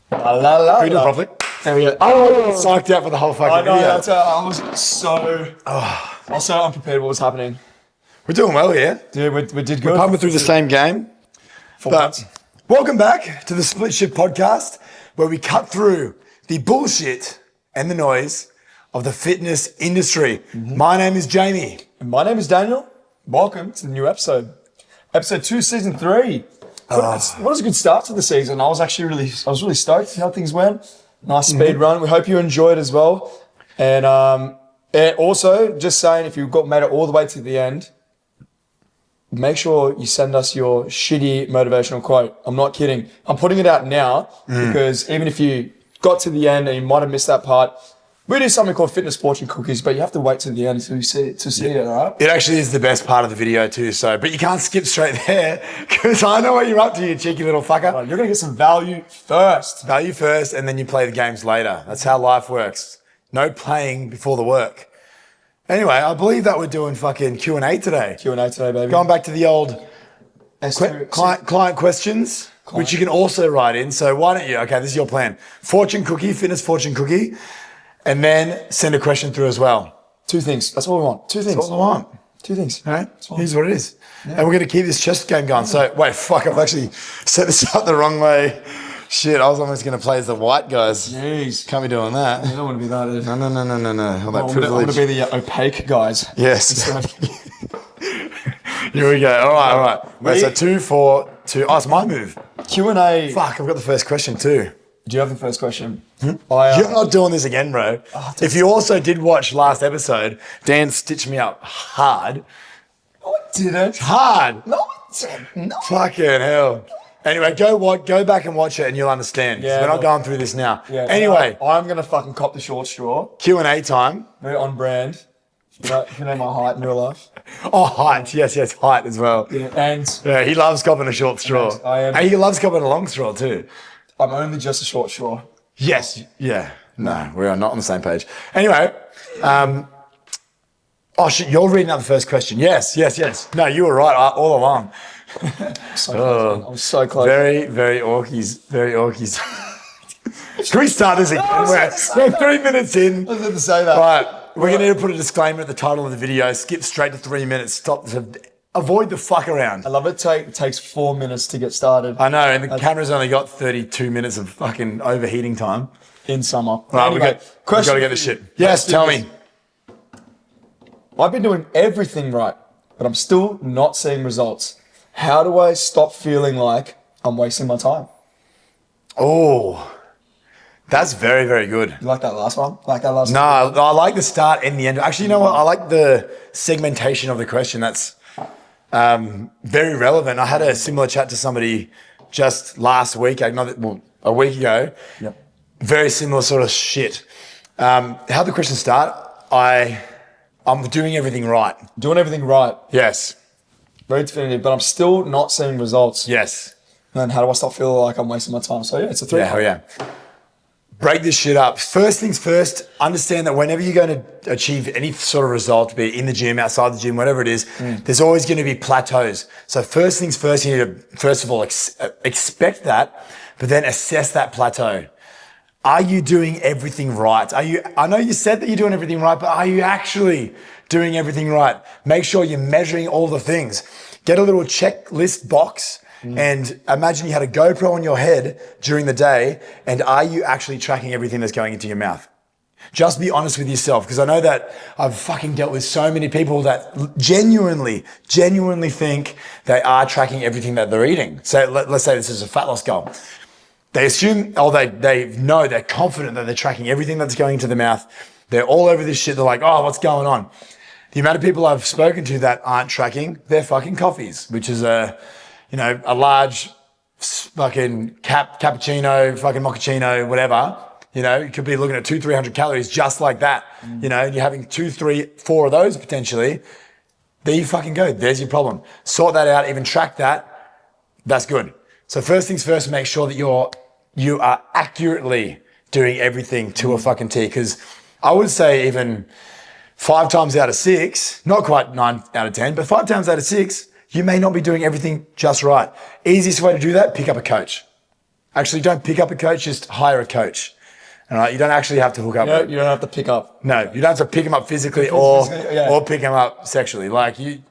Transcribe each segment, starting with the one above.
Can we do it properly? There we go. Oh, psyched out for the whole fucking video. I was so unprepared what was happening. We're doing well here. Dude, we did good. We're pumping through the same game. But welcome back to the Split Shit podcast, where we cut through the bullshit and the noise of the fitness industry. My name is Jamie. And my name is Daniel. Welcome to the new episode. Episode 2, Season 3. What was a good start to the season. I was really stoked how things went. Nice speed run. We hope you enjoyed as well. And also, just saying, if you made it all the way to the end, make sure you send us your shitty motivational quote. I'm not kidding. I'm putting it out now because even if you got to the end and you might have missed that part, we do something called fitness fortune cookies, but you have to wait to the end to see it, all right? It actually is the best part of the video too, but you can't skip straight there because I know what you're up to, you cheeky little fucker. Right, you're going to get some value first. Value first, and then you play the games later. That's how life works. No playing before the work. Anyway, I believe that we're doing fucking Q&A today. Q&A today, baby. Going back to the old S3Ep02. client questions, which you can also write in. So why don't you, okay, this is your plan. Fortune cookie, fitness fortune cookie, and then send a question through as well. 2 things. That's all we want. 2 things. That's all I want. 2 things. All right, here's what it is. Yeah. And we're going to keep this chess game going. So, wait, fuck, I've actually set this up the wrong way. Shit, I was almost going to play as the white guys. Jeez. Can't be doing that. You don't want to be that. No. All that I privilege. want to be the opaque guys. Yes. Here we go. All right. Wait, so 2, 4, 2. Oh, it's my move. Q&A. Fuck, I've got the first question too. Do you have the first question? You're not doing this again, bro. If you also did watch last episode, Dan stitched me up hard. No, I didn't. Hard. No, I didn't. No. Fucking hell. Anyway, go back and watch it and you'll understand. Yeah, we're not going through this now. Yeah, anyway. I'm going to fucking cop the short straw. Q&A time. Very on brand. If you know my height in real life. Oh, height. Yes, height as well. Yeah, and yeah, he loves copping a short straw. And he loves copping a long straw too. I'm only just a short straw. Yes. Yeah. No, we are not on the same page. Anyway, oh shit, you're reading out the first question. Yes. No, you were right all along. So close, I was so close. Very orkies. Can we start this again? We're 3 minutes in. I was going to say that. Right, we're going to need to put a disclaimer at the title of the video. Skip straight to 3 minutes. Stop. Avoid the fuck around. I love it. It takes 4 minutes to get started. I know, and the camera's only got 32 minutes of fucking overheating time. In summer. Right, anyway, we got to get this shit. Yes, tell me. I've been doing everything right, but I'm still not seeing results. How do I stop feeling like I'm wasting my time? Oh, that's very, very good. You like that last one? No, I like the start and the end. Actually, you know what? I like the segmentation of the question. That's very relevant. I had a similar chat to somebody just last week, a week ago. Yep. Very similar sort of shit. How'd the question start? I'm doing everything right. Doing everything right. Yes. Very definitive, but I'm still not seeing results. Yes. And then how do I stop feeling like I'm wasting my time? So yeah, it's a 3. Yeah, hell yeah. Break this shit up. First things first, understand that whenever you're going to achieve any sort of result, be it in the gym, outside the gym, whatever it is, there's always going to be plateaus. So first things first, you need to, first of all, expect that, but then assess that plateau. Are you doing everything right? I know you said that you're doing everything right, but are you actually doing everything right? Make sure you're measuring all the things. Get a little checklist box and imagine you had a GoPro on your head during the day, and are you actually tracking everything that's going into your mouth? Just be honest with yourself, because I know that I've fucking dealt with so many people that genuinely think they are tracking everything that they're eating. So let's say this is a fat loss goal. They assume, they know, they're confident that they're tracking everything that's going into the mouth. They're all over this shit. They're like, oh, what's going on? The amount of people I've spoken to that aren't tracking their fucking coffees, which is a large fucking cappuccino, fucking mochaccino, whatever. You could be looking at 200-300 calories just like that. You're having 2, 3, 4 of those potentially. There you fucking go. There's your problem. Sort that out, even track that. That's good. So first things first, make sure that you are accurately doing everything to a fucking T. Because I would say even 5 times out of 6, not quite 9 out of 10, but 5 times out of 6, you may not be doing everything just right. Easiest way to do that, pick up a coach. Actually, don't pick up a coach, just hire a coach. All right, you don't actually have to hook up. You don't have to pick up. No, you don't have to pick him up physically or pick him up sexually. Like you,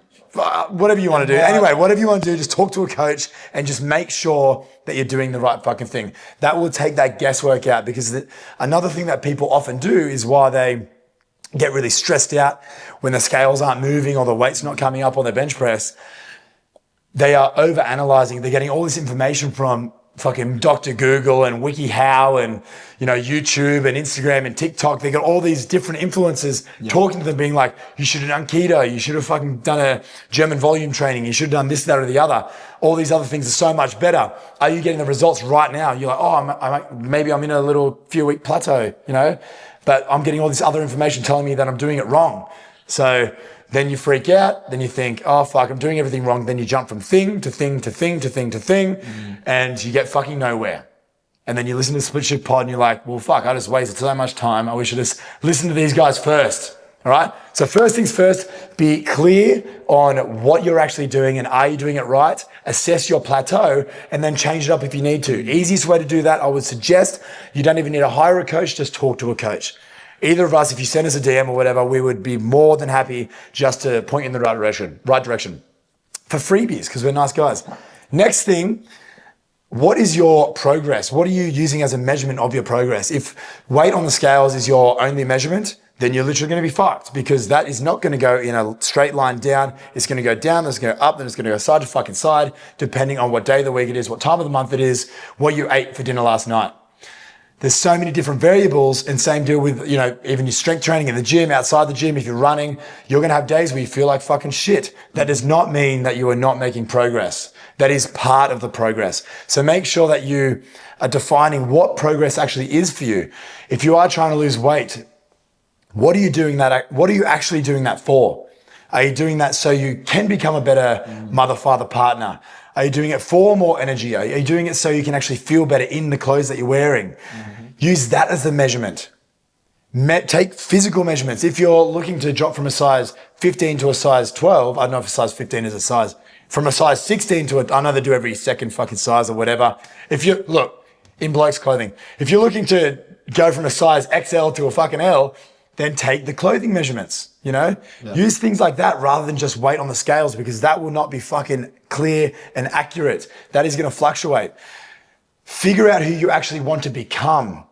whatever you want to do. Anyway, whatever you want to do, just talk to a coach and just make sure that you're doing the right fucking thing. That will take that guesswork out, because another thing that people often do is why they get really stressed out when the scales aren't moving or the weight's not coming up on their bench press. They are over analyzing. They're getting all this information from fucking Dr. Google and WikiHow and, YouTube and Instagram and TikTok. They got all these different influencers talking to them, being like, you should have done keto. You should have fucking done a German volume training. You should have done this, that, or the other. All these other things are so much better. Are you getting the results right now? You're like, maybe I'm in a little few week plateau, but I'm getting all this other information telling me that I'm doing it wrong. So then you freak out. Then you think, oh, fuck, I'm doing everything wrong. Then you jump from thing to thing to thing to thing to thing, and you get fucking nowhere. And then you listen to Split Shift Pod and you're like, well, fuck, I just wasted so much time. I wish I just listened to these guys first. All right. So first things first, be clear on what you're actually doing and are you doing it right? Assess your plateau and then change it up if you need to. Easiest way to do that, I would suggest, you don't even need to hire a coach, just talk to a coach. Either of us, if you send us a DM or whatever, we would be more than happy just to point you in the right direction for freebies, because we're nice guys. Next thing, what is your progress? What are you using as a measurement of your progress? If weight on the scales is your only measurement, then you're literally going to be fucked, because that is not going to go in a straight line down. It's going to go down, then it's going to go up, then it's going to go side to fucking side, depending on what day of the week it is, what time of the month it is, what you ate for dinner last night. There's so many different variables, and same deal with, even your strength training in the gym, outside the gym, if you're running, you're going to have days where you feel like fucking shit. That does not mean that you are not making progress. That is part of the progress. So make sure that you are defining what progress actually is for you. If you are trying to lose weight, what are you actually doing that for? Are you doing that so you can become a better mother, father, partner? Are you doing it for more energy? Are you doing it so you can actually feel better in the clothes that you're wearing? Use that as the measurement. Take physical measurements. If you're looking to drop from a size 15 to a size 12, I don't know if a size 15 is a size, from a size 16 to I know they do every second fucking size or whatever. Look, in blokes clothing, if you're looking to go from a size XL to a fucking L, then take the clothing measurements, Use things like that rather than just weight on the scales, because that will not be fucking clear and accurate. That is going to fluctuate. Figure out who you actually want to become.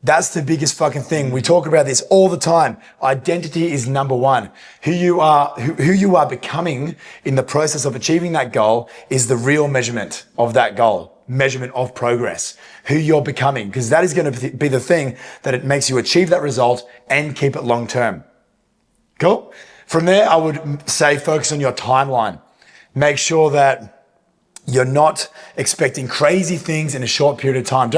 That's the biggest fucking thing. We talk about this all the time. Identity is number one. Who you are becoming in the process of achieving that goal is the real measurement of that goal. Measurement of progress, who you're becoming, because that is going to be the thing that it makes you achieve that result and keep it long term. Cool. From there, I would say focus on your timeline. Make sure that you're not expecting crazy things in a short period of time.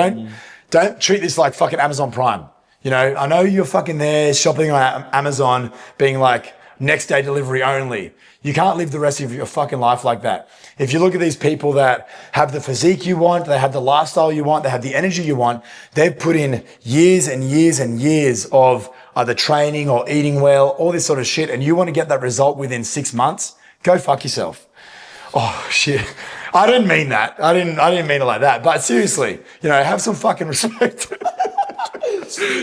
Don't treat this like fucking Amazon Prime. I know you're fucking there shopping on Amazon being like next day delivery only. You can't live the rest of your fucking life like that. If you look at these people that have the physique you want, they have the lifestyle you want, they have the energy you want, they've put in years and years and years of either training or eating well, all this sort of shit, and you want to get that result within 6 months, go fuck yourself. Oh shit. I didn't mean that. I didn't mean it like that. But seriously, have some fucking respect.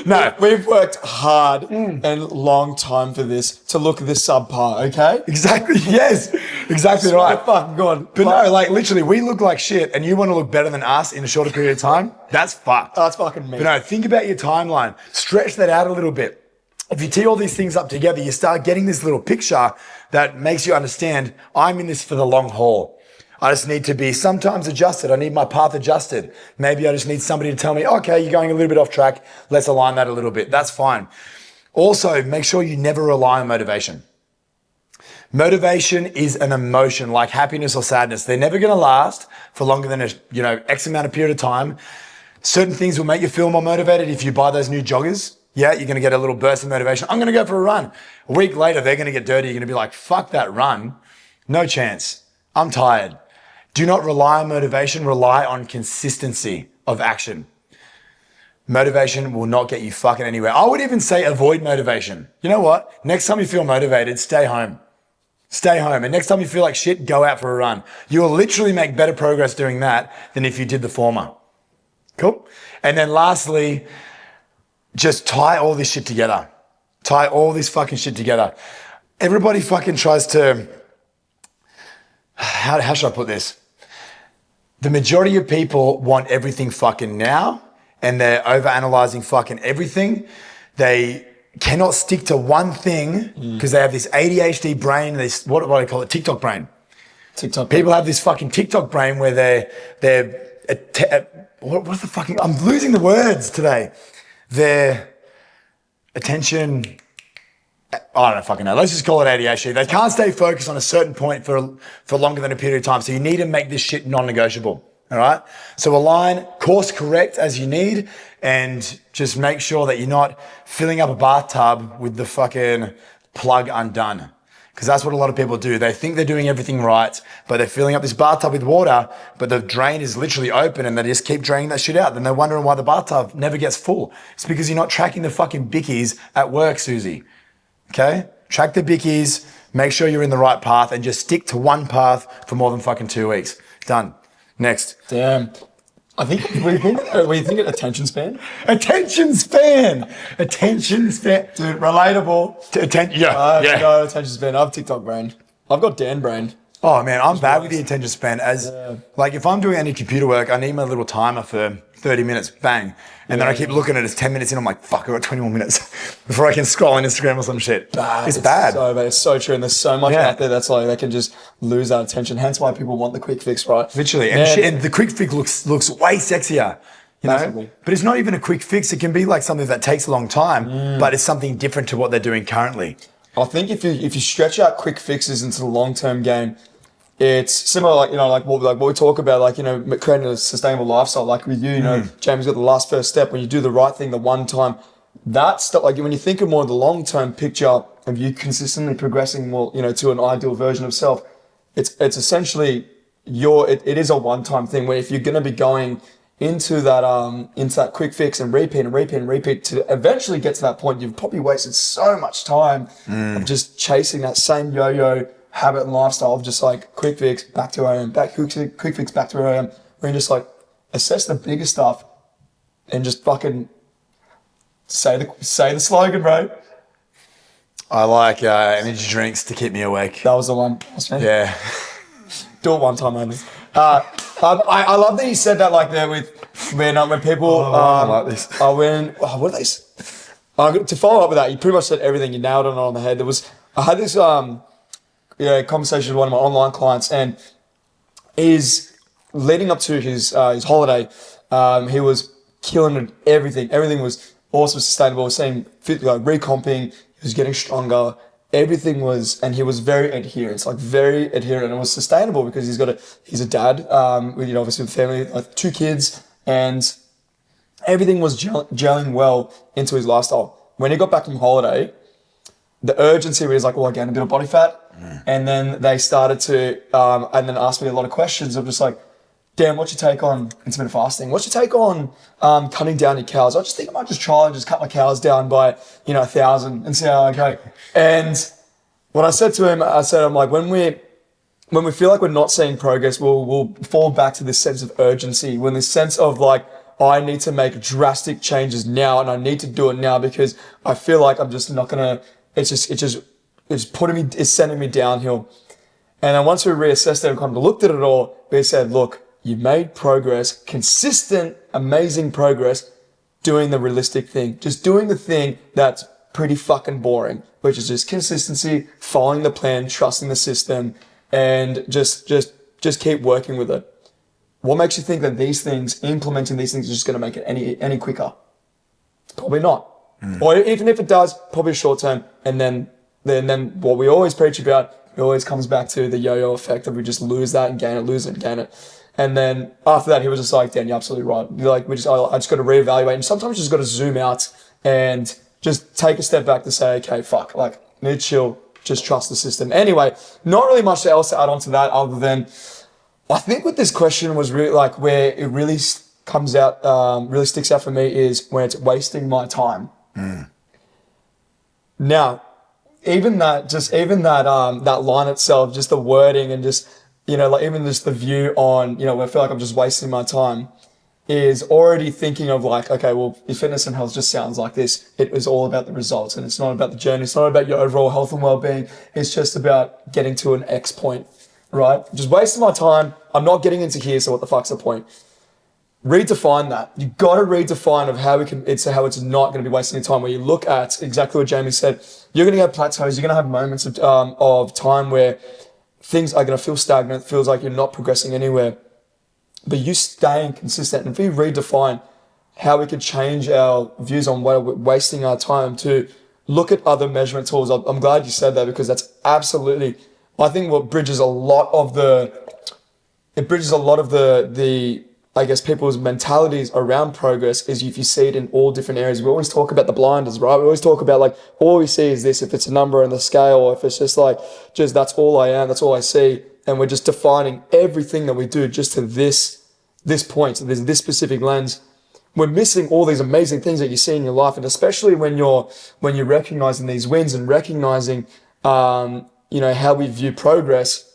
No, we've worked hard and long time for this to look this subpar, okay? Exactly. Yes. Exactly right. Fucking God. But no, like literally, we look like shit, and you want to look better than us in a shorter period of time? That's fucked. That's fucking me. But no, think about your timeline. Stretch that out a little bit. If you tee all these things up together, you start getting this little picture that makes you understand, I'm in this for the long haul. I just need to be sometimes adjusted. I need my path adjusted. Maybe I just need somebody to tell me, okay, you're going a little bit off track. Let's align that a little bit. That's fine. Also, make sure you never rely on motivation. Motivation is an emotion like happiness or sadness. They're never going to last for longer than X amount of period of time. Certain things will make you feel more motivated if you buy those new joggers. Yeah, you're going to get a little burst of motivation. I'm going to go for a run. A week later, they're going to get dirty. You're going to be like, fuck that run. No chance. I'm tired. Do not rely on motivation. Rely on consistency of action. Motivation will not get you fucking anywhere. I would even say avoid motivation. You know what? Next time you feel motivated, stay home. Stay home. And next time you feel like shit, go out for a run. You will literally make better progress doing that than if you did the former. Cool? And then lastly, just tie all this shit together. Tie all this fucking shit together. Everybody fucking tries to, how should I put this? The majority of people want everything fucking now, and they're overanalyzing fucking everything. They cannot stick to one thing because they have this ADHD brain, this, what do I call it? TikTok brain. TikTok. People have this fucking TikTok brain where what the fucking, I'm losing the words today. Their attention, I don't fucking know. Let's just call it ADHD. They can't stay focused on a certain point for longer than a period of time. So you need to make this shit non-negotiable. All right. So align, course correct as you need, and just make sure that you're not filling up a bathtub with the fucking plug undone. Because that's what a lot of people do. They think they're doing everything right, but they're filling up this bathtub with water, but the drain is literally open and they just keep draining that shit out. Then they're wondering why the bathtub never gets full. It's because you're not tracking the fucking bickies at work, Susie. Okay? Track the bickies, make sure you're in the right path, and just stick to one path for more than fucking 2 weeks. Done. Next. Damn. I think, what do you think attention span? Attention span. Attention span. Dude, relatable. Yeah. No attention span. I have TikTok brain. I've got Dan brain. Oh man, I'm bad with the attention span. Like if I'm doing any computer work, I need my little timer for 30 minutes, bang. And then I keep looking at it, it's 10 minutes in, I'm like, fuck, I've got 20 more minutes before I can scroll on Instagram or some shit. It's bad. So bad. It's so true. And there's so much out there that's like, they can just lose that attention. Hence why people want the quick fix, right? Literally. And the quick fix looks way sexier. You know? But it's not even a quick fix. It can be like something that takes a long time, but it's something different to what they're doing currently. I think if you stretch out quick fixes into the long-term game, it's similar, like what we talk about, creating a sustainable lifestyle. Like with you, James got the last first step. When you do the right thing the one time, that stuff. Like when you think of more of the long-term picture of you consistently progressing more, to an ideal version of self, it's essentially it is a one-time thing. Where if you're going to be going into that quick fix and repeat to eventually get to that point, you've probably wasted so much time of just chasing that same yo-yo habit and lifestyle of just like quick fix, back to where I am, quick fix, back to where I am. Where you just like assess the bigger stuff and just fucking say the slogan, bro. I like energy drinks to keep me awake. That was the one. Yeah. Do it one time only. I love that you said that like there with when people I like this. What are they? To follow up with that, you pretty much said everything. You nailed it on the head. I had this conversation with one of my online clients, and is leading up to his holiday. He was killing it, everything. Everything was awesome, sustainable. Seeing recomping. He was getting stronger. Everything was, and he was very adherent, and it was sustainable because he's a dad, with obviously with family, like 2 kids, and everything was gelling well into his lifestyle. When he got back from holiday, the urgency was like, I gained a bit of body fat. And then they started to, and then asked me a lot of questions of just like, Dan, what's your take on intermittent fasting? What's your take on cutting down your calories? I just think I might just try and just cut my calories down by, 1,000 and see how I go. And what I said to him, I'm like, when we feel like we're not seeing progress, we'll fall back to this sense of urgency, when this sense of like, I need to make drastic changes now and I need to do it now because I feel like I'm just not gonna, it's sending me downhill. And then once we reassessed it and kind of looked at it all, we said, look, you've made progress, consistent, amazing progress, doing the realistic thing. Just doing the thing that's pretty fucking boring, which is just consistency, following the plan, trusting the system, and just keep working with it. What makes you think that implementing these things is just going to make it any quicker? Probably not. Or even if it does, probably short term. And then what we always preach about, it always comes back to the yo-yo effect of we just lose that and gain it, lose it and gain it. And then after that, he was just like, Dan, you're absolutely right. Like, I just got to reevaluate. And sometimes you just got to zoom out and just take a step back to say, okay, fuck, like, need to chill, just trust the system. Anyway, not really much else to add on to that other than, I think what this question was really like, where it really comes out, really sticks out for me is when it's wasting my time. Now, even that line itself, just the wording and just, like even just the view on, where I feel like I'm just wasting my time is already thinking of like, okay, well, your fitness and health just sounds like this. It is all about the results and it's not about the journey. It's not about your overall health and well-being. It's just about getting to an X point, right? Just wasting my time. I'm not getting into here. So what the fuck's the point? Redefine that. You got to redefine of how it's not going to be wasting your time. Where you look at exactly what Jamie said, you're going to have plateaus. You're going to have moments of time where things are going to feel stagnant. It feels like you're not progressing anywhere. But you staying consistent. And if we redefine how we could change our views on where we're wasting our time to look at other measurement tools. I'm glad you said that because that's absolutely, I think what bridges a lot of the I guess people's mentalities around progress is if you see it in all different areas. We always talk about the blinders, right? We always talk about like, all we see is this, if it's a number on the scale, or if it's just like, that's all I am, that's all I see. And we're just defining everything that we do just to this point, so there's this specific lens. We're missing all these amazing things that you see in your life. And especially when you're recognizing these wins and recognizing, how we view progress,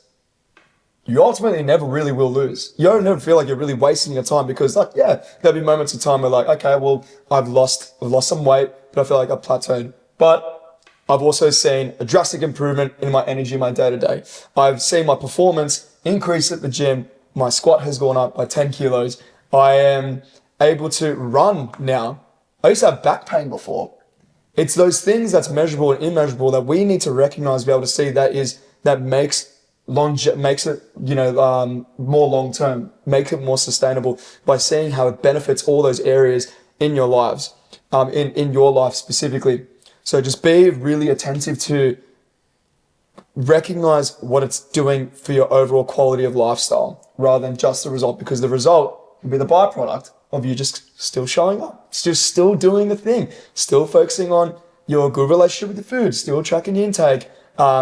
you ultimately never really will lose. You don't never feel like you're really wasting your time because there'll be moments of time where like, okay, well, I've lost some weight, but I feel like I've plateaued. But I've also seen a drastic improvement in my energy, my day to day. I've seen my performance increase at the gym. My squat has gone up by 10 kilos. I am able to run now. I used to have back pain before. It's those things that's measurable and immeasurable that we need to recognize, be able to see that makes it, more long term, makes it more sustainable by seeing how it benefits all those areas in your lives, in your life specifically. So just be really attentive to recognize what it's doing for your overall quality of lifestyle rather than just the result, because the result will be the byproduct of you just still showing up, just still doing the thing, still focusing on your good relationship with the food, still tracking your intake,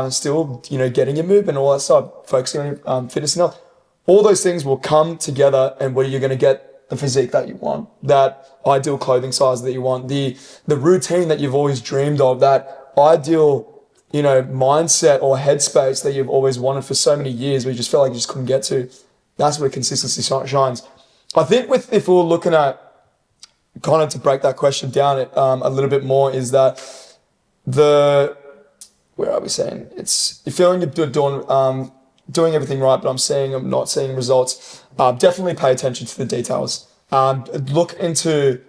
still, getting your movement, all that stuff, focusing on your fitness and health. All those things will come together, and where you're going to get the physique that you want, that ideal clothing size that you want, the routine that you've always dreamed of, that ideal, mindset or headspace that you've always wanted for so many years, where you just felt like you just couldn't get to. That's where consistency shines. I think if we were looking at, kind of to break that question down a little bit more, is that where are we saying? You're feeling you're doing everything right, but I'm not seeing results. Definitely pay attention to the details. Look into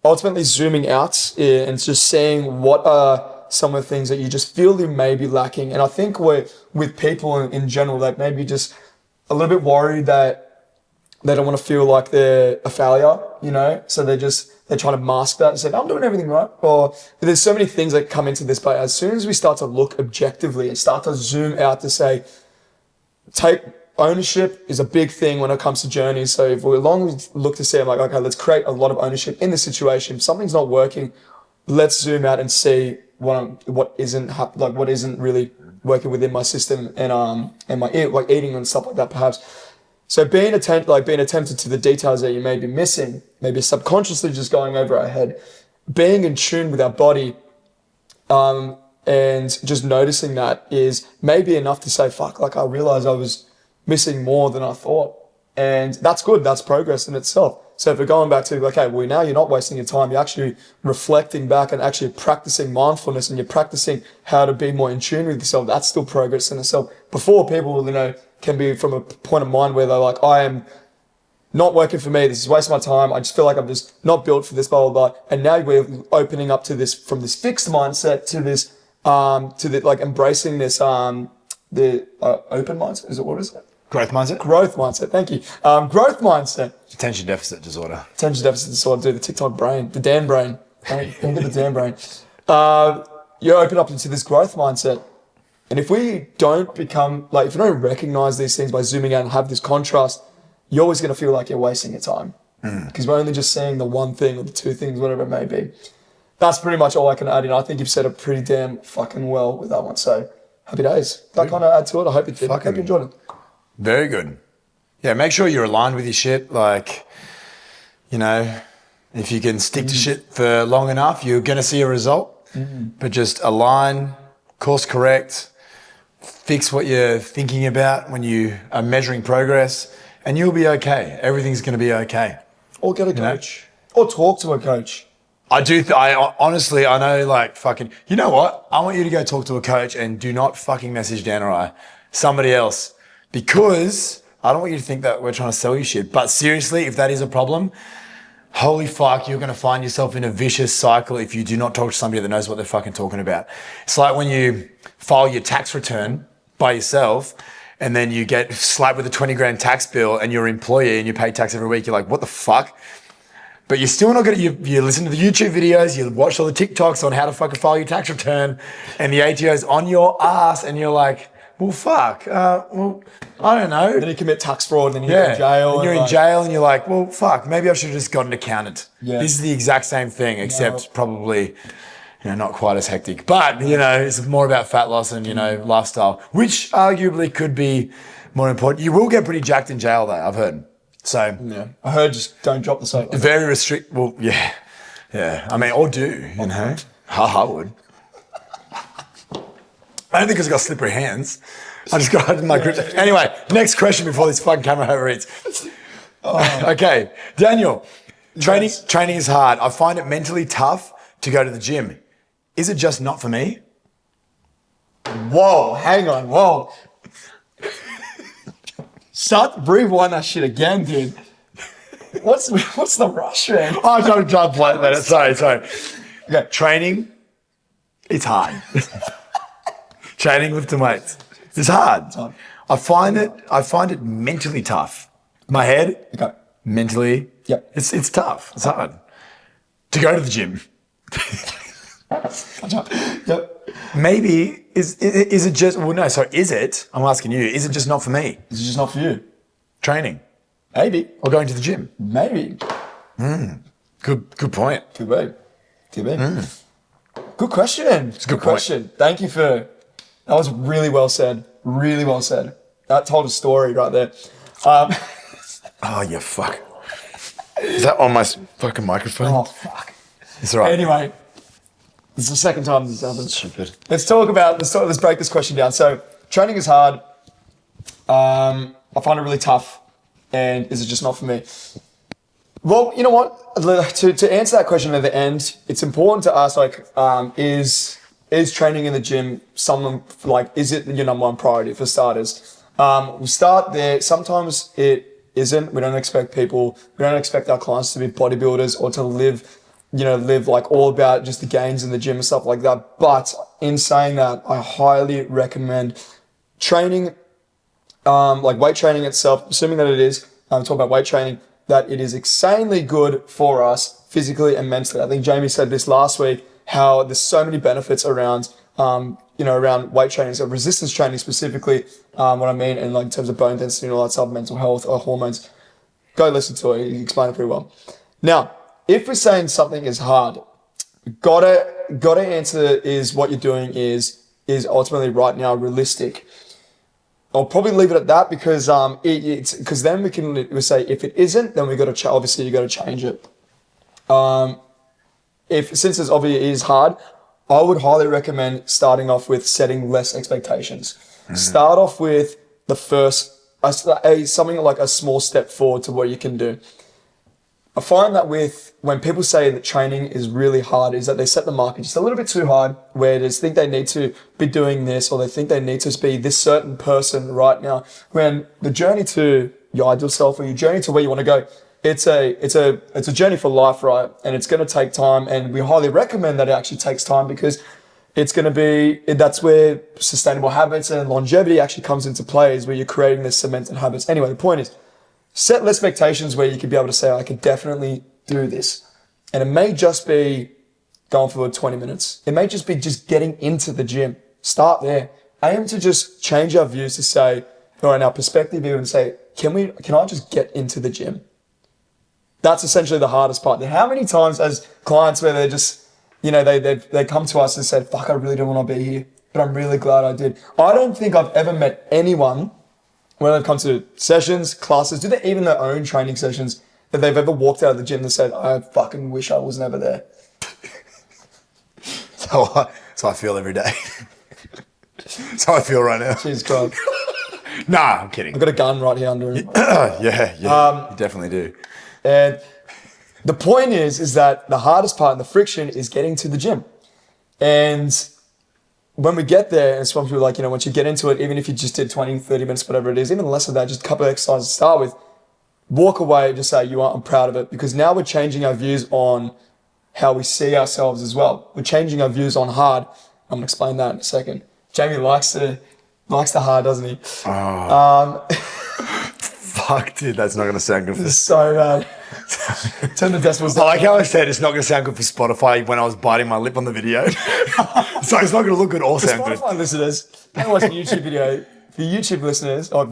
ultimately zooming out and just seeing what are some of the things that you just feel you may be lacking. And I think with people in general, that maybe just a little bit worried that they don't want to feel like they're a failure, so they're trying to mask that and say, I'm doing everything right. Or there's so many things that come into this, but as soon as we start to look objectively and start to zoom out to say, take ownership is a big thing when it comes to journeys. So if we look to say, I'm like, okay, let's create a lot of ownership in the situation. If something's not working, let's zoom out and see what isn't really working within my system and my eating and stuff like that, perhaps. So being attentive to the details that you may be missing, maybe subconsciously just going over our head, being in tune with our body, and just noticing that is maybe enough to say, fuck, like I realized I was missing more than I thought. And that's good. That's progress in itself. So if we're going back to, okay, well, now you're not wasting your time. You're actually reflecting back and actually practicing mindfulness, and you're practicing how to be more in tune with yourself. That's still progress in itself. Before, people, can be from a point of mind where they're like, I am not working for me. This is wasting my time. I just feel like I'm just not built for this, blah, blah, blah. And now we're opening up to this, from this fixed mindset to this, embracing this, open mindset. What is it? Growth mindset. Growth mindset. Thank you. Growth mindset. Attention deficit disorder. Attention deficit disorder. Dude, the TikTok brain, the Dan brain. Think of the Dan brain. You open up into this growth mindset. And if we don't if you don't recognize these things by zooming out and have this contrast, you're always going to feel like you're wasting your time. Because we're only just seeing the one thing or the two things, whatever it may be. That's pretty much all I can add in. I think you've said it pretty damn fucking well with that one. So happy days. That kind of add to it. I hope you did. I hope you enjoyed it. Very good. Yeah, make sure you're aligned with your shit. If you can stick to shit for long enough, you're going to see a result. But just align, course correct, fix what you're thinking about when you are measuring progress, and you'll be okay. Everything's going to be okay. Or get a coach. Or talk to a coach. I honestly, I know, like, fucking, you know what? I want you to go talk to a coach and do not fucking message Dan or I, somebody else, because I don't want you to think that we're trying to sell you shit. But seriously, if that is a problem, holy fuck, you're going to find yourself in a vicious cycle if you do not talk to somebody that knows what they're fucking talking about. It's like when you file your tax return by yourself and then you get slapped with a 20 grand tax bill and you're an employee and you pay tax every week. You're like, what the fuck? But you're still not going to, you listen to the YouTube videos, you watch all the TikToks on how to fucking file your tax return, and the ATO's on your ass, and you're like, well, fuck, well, I don't know. Then you commit tax fraud, and then you're in jail. And you're in jail, and you're like, well, fuck, maybe I should have just got an accountant. Yeah. This is the exact same thing, except probably, not quite as hectic. But, it's more about fat loss and, lifestyle, which arguably could be more important. You will get pretty jacked in jail, though, I've heard. So yeah, I heard just don't drop the soap. Very restrict. Well, yeah. I mean, or do I would. I don't think it's got slippery hands. I just got my grip. Anyway, next question before this fucking camera overeats. Okay, Daniel. Training is hard. I find it mentally tough to go to the gym. Is it just not for me? Whoa, hang on, whoa. Rewind that shit again, dude. What's the rush, man? Oh, don't play that. Sorry. Okay, training, it's hard. Training, lifting weights, it's hard. I find it mentally tough. My head, mentally, it's tough. It's hard to go to the gym. Yep. Maybe is it just? Well, no. So is it? I'm asking you. Is it just not for me? Is it just not for you? Training, maybe, or going to the gym, maybe. Good point. Could be. Good question. It's a good question. Thank you for. That was really well said. Really well said. That told a story right there. Oh, you fuck. Is that on my fucking microphone? Oh, fuck. It's all right. Anyway, this is the second time this happened. Stupid. Let's break this question down. So, training is hard. I find it really tough. And is it just not for me? Well, you know what? To answer that question at the end, it's important to ask, is training in the gym is it your number one priority for starters? We start there. Sometimes it isn't. We don't expect our clients to be bodybuilders or to live like all about just the gains in the gym and stuff like that. But in saying that, I highly recommend training, like weight training itself, assuming that it is, I'm talking about weight training, that it is insanely good for us physically and mentally. I think Jamie said this last week, how there's so many benefits around, around weight training, so resistance training specifically, what I mean, and like in terms of bone density and all that stuff, mental health, hormones. Go listen to it. He explained it pretty well. Now, if we're saying something is hard, gotta answer is what you're doing is ultimately right now realistic. I'll probably leave it at that because because then we say if it isn't, then we got to obviously you got to change it. Since it's obviously it is hard, I would highly recommend starting off with setting less expectations. Start off with the first something like a small step forward to what you can do. I find that when people say that training is really hard, is that they set the market just a little bit too high, where they think they need to be doing this, or they think they need to be this certain person right now. When the journey to your ideal self, or your journey to where you want to go, it's a journey for life, right? And it's going to take time, and we highly recommend that it actually takes time because that's where sustainable habits and longevity actually comes into play, is where you're creating this cemented habits. Anyway, the point is, set less expectations where you could be able to say, I could definitely do this. And it may just be going for 20 minutes. It may just be just getting into the gym. Start there. Aim to just change our views to say, or in our perspective, even say, can I just get into the gym? That's essentially the hardest part. How many times as clients where they're just, they come to us and said, fuck, I really don't want to be here, but I'm really glad I did. I don't think I've ever met anyone when they've come to sessions, classes, do they even their own training sessions, that they've ever walked out of the gym and said, I fucking wish I was never there. So I feel every day. That's how I feel right now. Cheers, God. Nah, I'm kidding. I've got a gun right here under it. Yeah, you definitely do. And the point is that the hardest part and the friction is getting to the gym. And when we get there, and some people like, once you get into it, even if you just did 20, 30 minutes, whatever it is, even less of that, just a couple of exercises to start with, walk away and just say, I'm proud of it. Because now we're changing our views on how we see ourselves as well. We're changing our views on hard. I'm going to explain that in a second. Jamie likes the hard, doesn't he? Oh. Fuck, dude, that's not going to sound good for This is so bad. Turn the decibels down. I like how I said it's not going to sound good for Spotify when I was biting my lip on the video. So it's not going to look good or sound good. Spotify listeners, you can watch a YouTube video. For YouTube listeners, or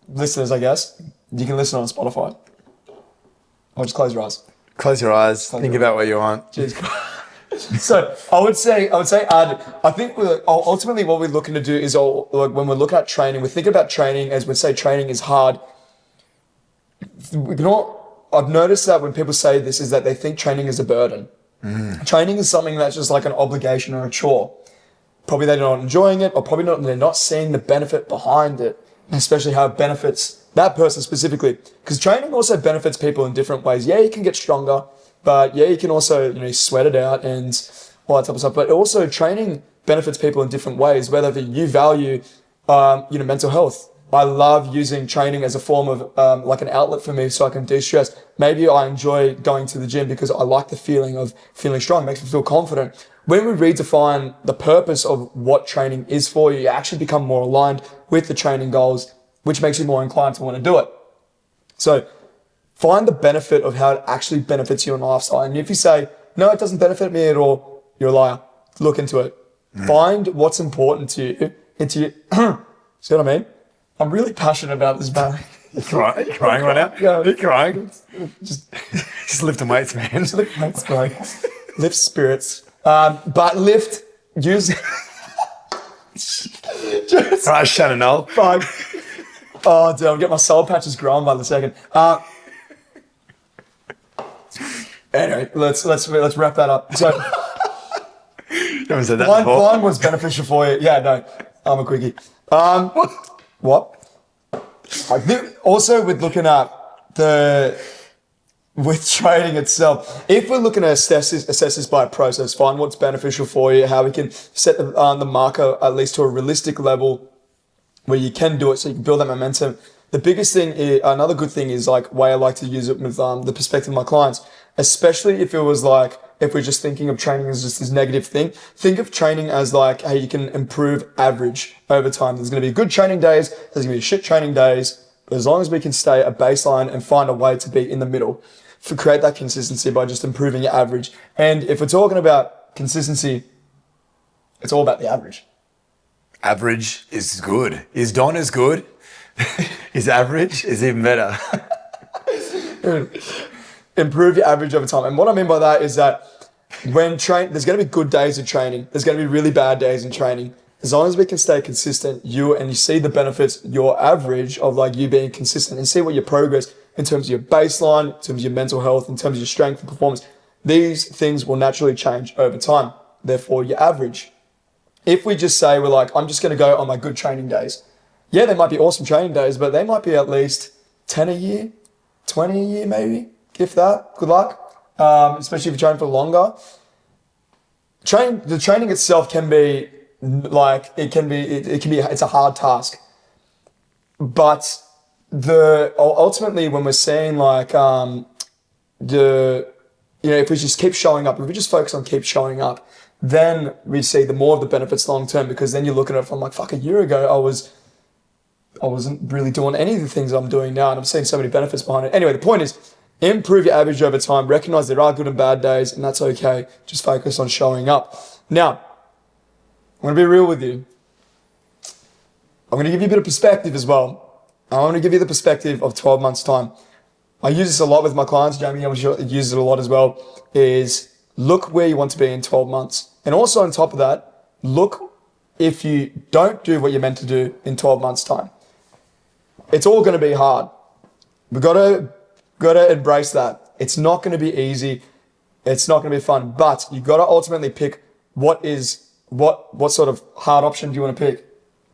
listeners, I guess, you can listen on Spotify. Or just close your eyes. Close your eyes. Think about what you want. Cheers. So I would say, I think ultimately what we're looking to do is when we're looking at training, we think about training as we say training is hard. I've noticed that when people say this is that they think training is a burden. Training is something that's just like an obligation or a chore. Probably they're not enjoying it, or probably they're not seeing the benefit behind it, especially how it benefits that person specifically. Because training also benefits people in different ways. Yeah, you can get stronger, but yeah, you can also sweat it out and all that type of stuff. But also training benefits people in different ways, whether you value mental health. I love using training as a form of like an outlet for me so I can de-stress. Maybe I enjoy going to the gym because I like the feeling of feeling strong. It makes me feel confident. When we redefine the purpose of what training is for you, you actually become more aligned with the training goals, which makes you more inclined to want to do it. So find the benefit of how it actually benefits you in lifestyle. And if you say, no, it doesn't benefit me at all, you're a liar. Look into it. Find what's important to you. See what I mean? I'm really passionate about this, Barry. You're crying right now? Yeah. You're crying? Just lift the weights, man. Just lift weights, bro. Lift spirits. But lift, use... All right, Shannon, no. Fuck. Oh, dude, I'm getting my soul patches growing by the second. Anyway, let's wrap that up. So, You haven't said that before. find what's beneficial for you. Yeah, no, I'm a quickie. What? I think also with looking at with training itself, if we're looking at assess this by process, find what's beneficial for you, how we can set the marker at least to a realistic level where you can do it so you can build that momentum. The biggest thing, another good thing is like way I like to use it with the perspective of my clients, especially if it was like, if we're just thinking of training as just this negative thing, think of training as like, hey, you can improve average over time. There's going to be good training days. There's going to be shit training days. But as long as we can stay at baseline and find a way to be in the middle, to create that consistency by just improving your average. And if we're talking about consistency, it's all about the average. Average is good. Is Don as good? Is average is even better. Improve your average over time. And what I mean by that is that there's going to be good days of training. There's going to be really bad days in training. As long as we can stay consistent, you see the benefits, your average of like you being consistent and see what your progress in terms of your baseline, in terms of your mental health, in terms of your strength and performance, these things will naturally change over time. Therefore, your average. If we just say we're like, I'm just going to go on my good training days. Yeah, they might be awesome training days, but they might be at least 10 a year, 20 a year maybe, if that. Good luck. Especially if you're training for longer. The training itself can be like, it's a hard task. But ultimately when we're saying like, if we just keep showing up, if we just focus on keep showing up, then we see the more of the benefits long term, because then you're looking at it from like, fuck, a year ago I wasn't really doing any of the things I'm doing now, and I'm seeing so many benefits behind it. Anyway, the point is, improve your average over time, recognize there are good and bad days, and that's okay. Just focus on showing up. Now, I'm going to be real with you. I'm going to give you a bit of perspective as well. I want to give you the perspective of 12 months time. I use this a lot with my clients. Jamie, I'm sure uses it a lot as well, is look where you want to be in 12 months. And also on top of that, look if you don't do what you're meant to do in 12 months time. It's all going to be hard. We've got to embrace that. It's not going to be easy. It's not going to be fun, but you've got to ultimately pick what is what sort of hard option do you want to pick?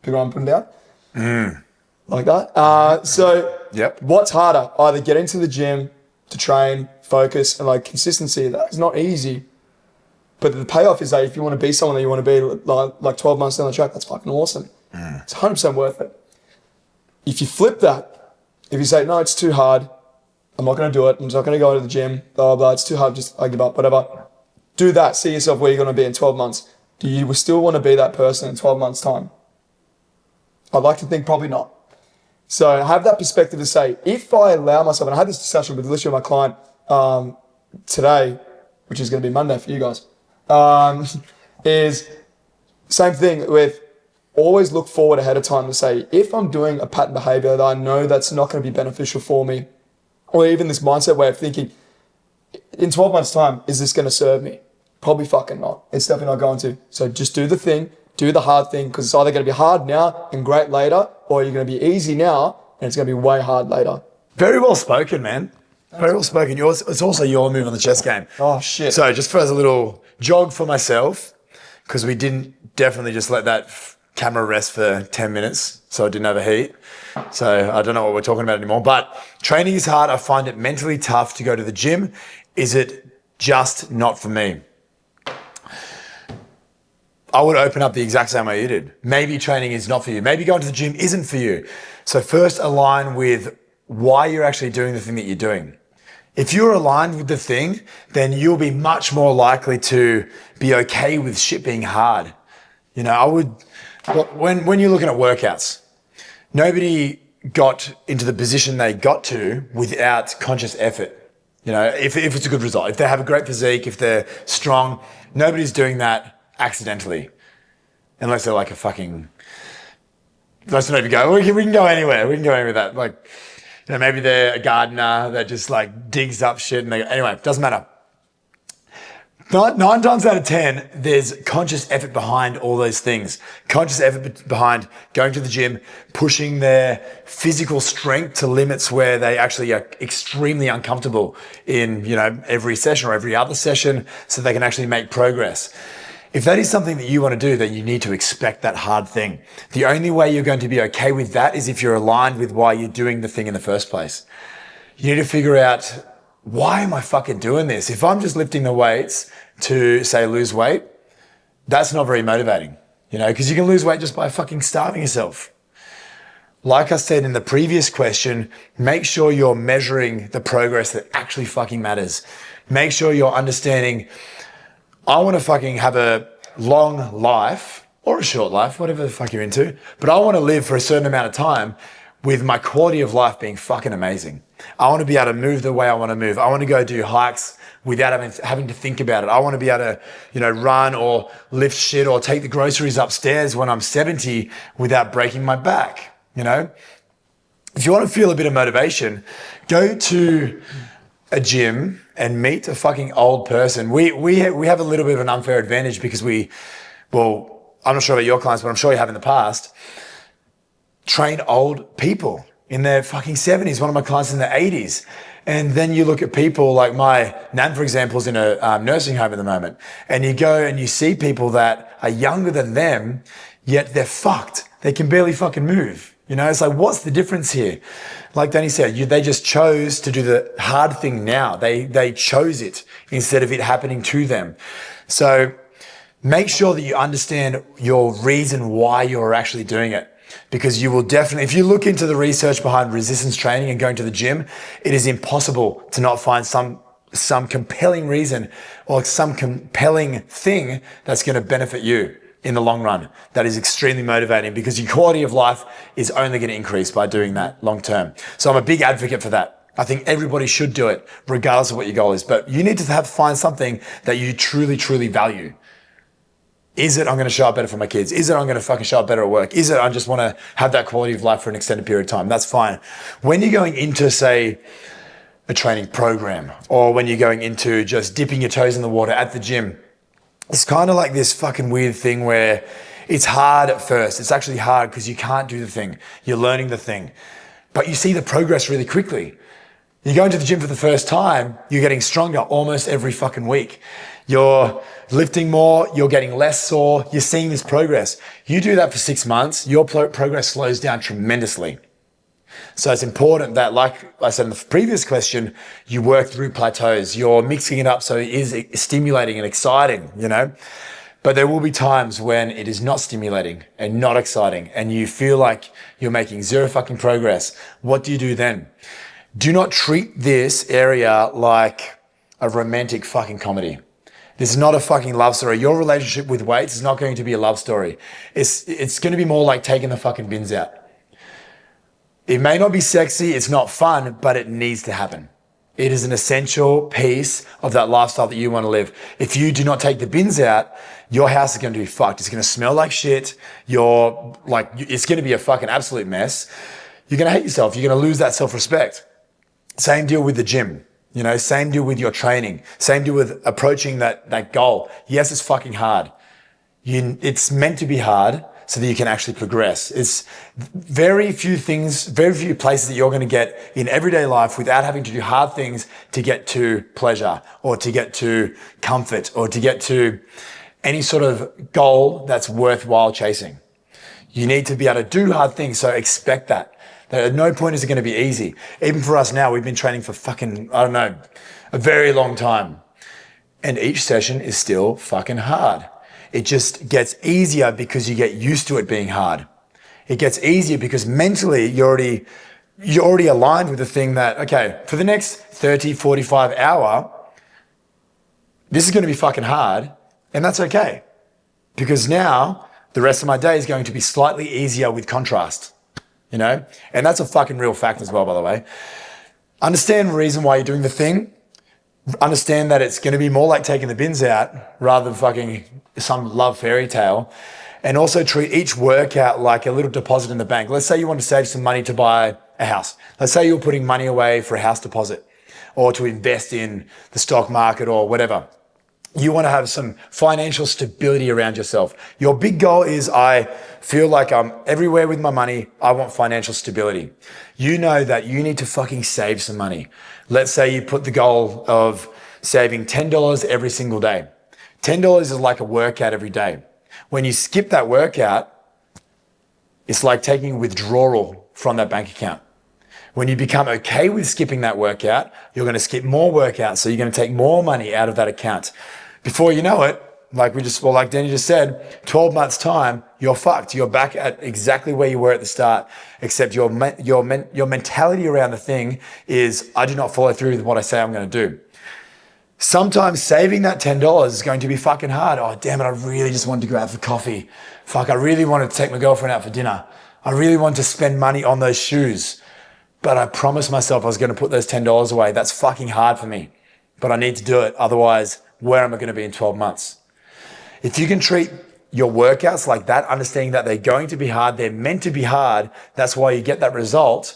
Pick what I'm putting down? Like that? So Yep. what's harder? Either get into the gym to train, focus, and like consistency. That's not easy. But the payoff is that if you want to be someone that you want to be like 12 months down the track, that's fucking awesome. It's 100% worth it. If you flip that, if you say, no, it's too hard, I'm not going to do it, I'm just not going to go to the gym, blah, blah, blah, it's too hard, just I give up, whatever. Do that, see yourself where you're going to be in 12 months. Do you still want to be that person in 12 months' time? I'd like to think probably not. So have that perspective to say, if I allow myself, and I had this discussion with literally my client today, which is going to be Monday for you guys, is same thing with always look forward ahead of time to say, if I'm doing a pattern behavior that I know that's not going to be beneficial for me, or even this mindset way of thinking, in 12 months' time, is this going to serve me? Probably fucking not. It's definitely not going to. So just do the thing, do the hard thing, because it's either going to be hard now and great later, or you're going to be easy now and it's going to be way hard later. Very well spoken, man. Very well spoken. It's also your move on the chess game. Oh, shit. So just as a little jog for myself, because we didn't definitely just let that camera rest for 10 minutes so it didn't overheat. So I don't know what we're talking about anymore. But training is hard. I find it mentally tough to go to the gym. Is it just not for me? I would open up the exact same way you did. Maybe training is not for you. Maybe going to the gym isn't for you. So first align with why you're actually doing the thing that you're doing. If you're aligned with the thing, then you'll be much more likely to be okay with shit being hard. You know, when you're looking at workouts, nobody got into the position they got to without conscious effort. You know, if it's a good result, if they have a great physique, if they're strong, nobody's doing that accidentally. Unless they're like a fucking, let's not even go, we can go anywhere. We can go anywhere with that. Like, you know, maybe they're a gardener that just like digs up shit and anyway, doesn't matter. Nine times out of 10, there's conscious effort behind all those things. Conscious effort behind going to the gym, pushing their physical strength to limits where they actually are extremely uncomfortable in, you know, every session or every other session so they can actually make progress. If that is something that you want to do, then you need to expect that hard thing. The only way you're going to be okay with that is if you're aligned with why you're doing the thing in the first place. You need to figure out, why am I fucking doing this? If I'm just lifting the weights to, say, lose weight, that's not very motivating, you know, because you can lose weight just by fucking starving yourself. Like I said in the previous question, make sure you're measuring the progress that actually fucking matters. Make sure you're understanding, I want to fucking have a long life or a short life, whatever the fuck you're into, but I want to live for a certain amount of time with my quality of life being fucking amazing. I want to be able to move the way I want to move. I want to go do hikes without having to think about it. I want to be able to, you know, run or lift shit or take the groceries upstairs when I'm 70 without breaking my back, you know? If you want to feel a bit of motivation, go to a gym and meet a fucking old person. We have a little bit of an unfair advantage because I'm not sure about your clients, but I'm sure you have in the past, train old people in their fucking 70s. One of my clients in their 80s. And then you look at people like my nan, for example, is in a nursing home at the moment. And you go and you see people that are younger than them, yet they're fucked. They can barely fucking move. You know, it's like, what's the difference here? Like Danny said, they just chose to do the hard thing now. They chose it instead of it happening to them. So make sure that you understand your reason why you're actually doing it. Because you will definitely, if you look into the research behind resistance training and going to the gym, it is impossible to not find some compelling reason or some compelling thing that's going to benefit you in the long run. That is extremely motivating because your quality of life is only going to increase by doing that long term. So I'm a big advocate for that. I think everybody should do it regardless of what your goal is, but you need to find something that you truly, truly value. Is it I'm going to show up better for my kids? Is it I'm going to fucking show up better at work? Is it I just want to have that quality of life for an extended period of time? That's fine. When you're going into, say, a training program or when you're going into just dipping your toes in the water at the gym, it's kind of like this fucking weird thing where it's hard at first. It's actually hard because you can't do the thing. You're learning the thing. But you see the progress really quickly. You're going to the gym for the first time, you're getting stronger almost every fucking week. You're lifting more, you're getting less sore, you're seeing this progress. You do that for 6 months, your progress slows down tremendously. So it's important that, like I said in the previous question, you work through plateaus. You're mixing it up so it is stimulating and exciting, you know? But there will be times when it is not stimulating and not exciting and you feel like you're making zero fucking progress. What do you do then? Do not treat this area like a romantic fucking comedy. This is not a fucking love story. Your relationship with weights is not going to be a love story. It's going to be more like taking the fucking bins out. It may not be sexy, it's not fun, but it needs to happen. It is an essential piece of that lifestyle that you want to live. If you do not take the bins out, your house is going to be fucked. It's going to smell like shit. It's going to be a fucking absolute mess. You're going to hate yourself. You're going to lose that self-respect. Same deal with the gym. You know, same deal with your training. Same deal with approaching that goal. Yes, it's fucking hard. It's meant to be hard so that you can actually progress. It's very few places that you're going to get in everyday life without having to do hard things to get to pleasure or to get to comfort or to get to any sort of goal that's worthwhile chasing. You need to be able to do hard things, so expect that. At no point is it going to be easy. Even for us now, we've been training for fucking, I don't know, a very long time. And each session is still fucking hard. It just gets easier because you get used to it being hard. It gets easier because mentally you're already aligned with the thing that, okay, for the next 30, 45 hour, this is going to be fucking hard, and that's okay. Because now the rest of my day is going to be slightly easier with contrast, you know? And that's a fucking real fact as well, by the way. Understand the reason why you're doing the thing. Understand that it's going to be more like taking the bins out rather than fucking some love fairy tale. And also treat each workout like a little deposit in the bank. Let's say you want to save some money to buy a house. Let's say you're putting money away for a house deposit or to invest in the stock market or whatever. You want to have some financial stability around yourself. Your big goal is, I feel like I'm everywhere with my money. I want financial stability. You know that you need to fucking save some money. Let's say you put the goal of saving $10 every single day. $10 is like a workout every day. When you skip that workout, it's like taking withdrawal from that bank account. When you become okay with skipping that workout, you're going to skip more workouts. So you're going to take more money out of that account. Before you know it, like Danny just said, 12 months time, you're fucked. You're back at exactly where you were at the start, except your mentality around the thing is, I do not follow through with what I say I'm going to do. Sometimes saving that $10 is going to be fucking hard. Oh, damn it, I really just wanted to go out for coffee. Fuck, I really wanted to take my girlfriend out for dinner. I really wanted to spend money on those shoes. But I promised myself I was going to put those $10 away. That's fucking hard for me. But I need to do it. Otherwise, where am I going to be in 12 months? If you can treat your workouts like that, understanding that they're going to be hard, they're meant to be hard, that's why you get that result.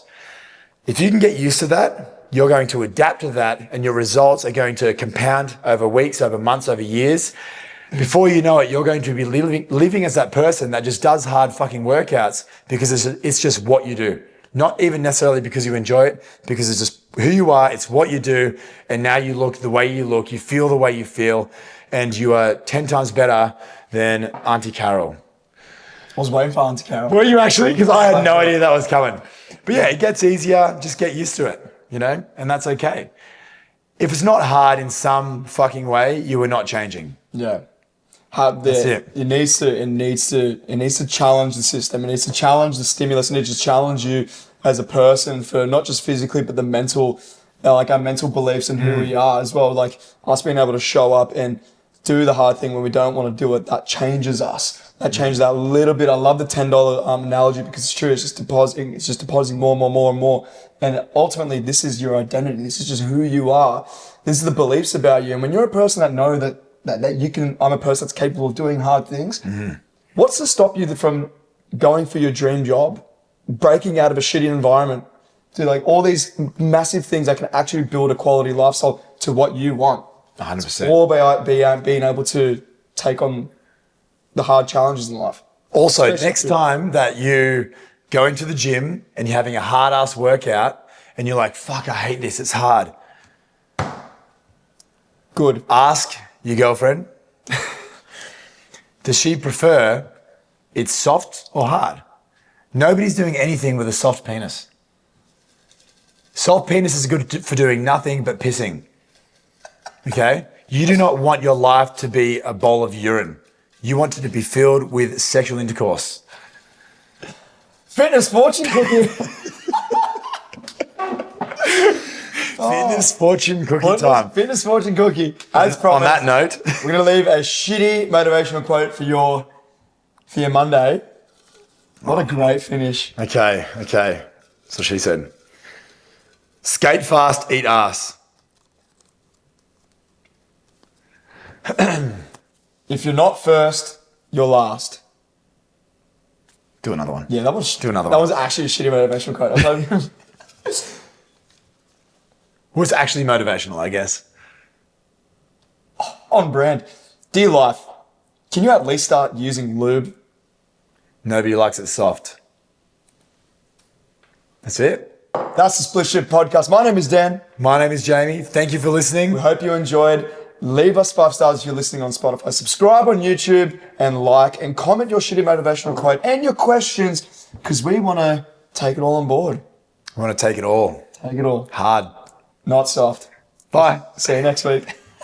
If you can get used to that, you're going to adapt to that, and your results are going to compound over weeks, over months, over years. Before you know it, you're going to be living as that person that just does hard fucking workouts because it's just what you do. Not even necessarily because you enjoy it, because it's just who you are, it's what you do, and now you look the way you look, you feel the way you feel, and you are 10 times better than Auntie Carol. I was waiting for Auntie Carol. Were you actually? Because I had no idea that was coming. But yeah, it gets easier, just get used to it, you know, and that's okay. If it's not hard in some fucking way, you are not changing. Yeah. That's it. It needs to challenge the system. It needs to challenge the stimulus. It needs to challenge you as a person, for not just physically, but the mental, like our mental beliefs and who we are as well. Like us being able to show up and do the hard thing when we don't want to do it, that changes us. That changes that little bit. I love the $10 analogy because it's true. It's just depositing more and more. And ultimately, this is your identity. This is just who you are. This is the beliefs about you. And when you're a person that know that you can, I'm a person that's capable of doing hard things. What's to stop you from going for your dream job, breaking out of a shitty environment, to like all these massive things that can actually build a quality lifestyle to what you want? 100%. Or being able to take on the hard challenges in life. Also, next time that you go into the gym and you're having a hard ass workout and you're like, fuck, I hate this, it's hard. Good. Ask your girlfriend, does she prefer it's soft or hard? Nobody's doing anything with a soft penis. Soft penis is good for doing nothing but pissing. Okay? You do not want your life to be a bowl of urine. You want it to be filled with sexual intercourse. Fitness fortune cookie. Fitness fortune cookie time. Fitness fortune cookie. As promised. On that note, we're going to leave a shitty motivational quote for your Monday. What a great finish. Okay. That's what she said. Skate fast, eat ass. If you're not first, you're last. Do another one. Yeah, that was another That one. was actually a shitty motivational quote. I was hoping- Was actually motivational, I guess. On brand. Dear life, can you at least start using lube? Nobody likes it soft. That's it. That's the Split Shift Podcast. My name is Dan. My name is Jamie. Thank you for listening. We hope you enjoyed. Leave us 5 stars if you're listening on Spotify. Subscribe on YouTube and like and comment your shitty motivational quote and your questions because we want to take it all on board. I want to take it all. Take it all. Hard. Not soft. Bye. See you next week.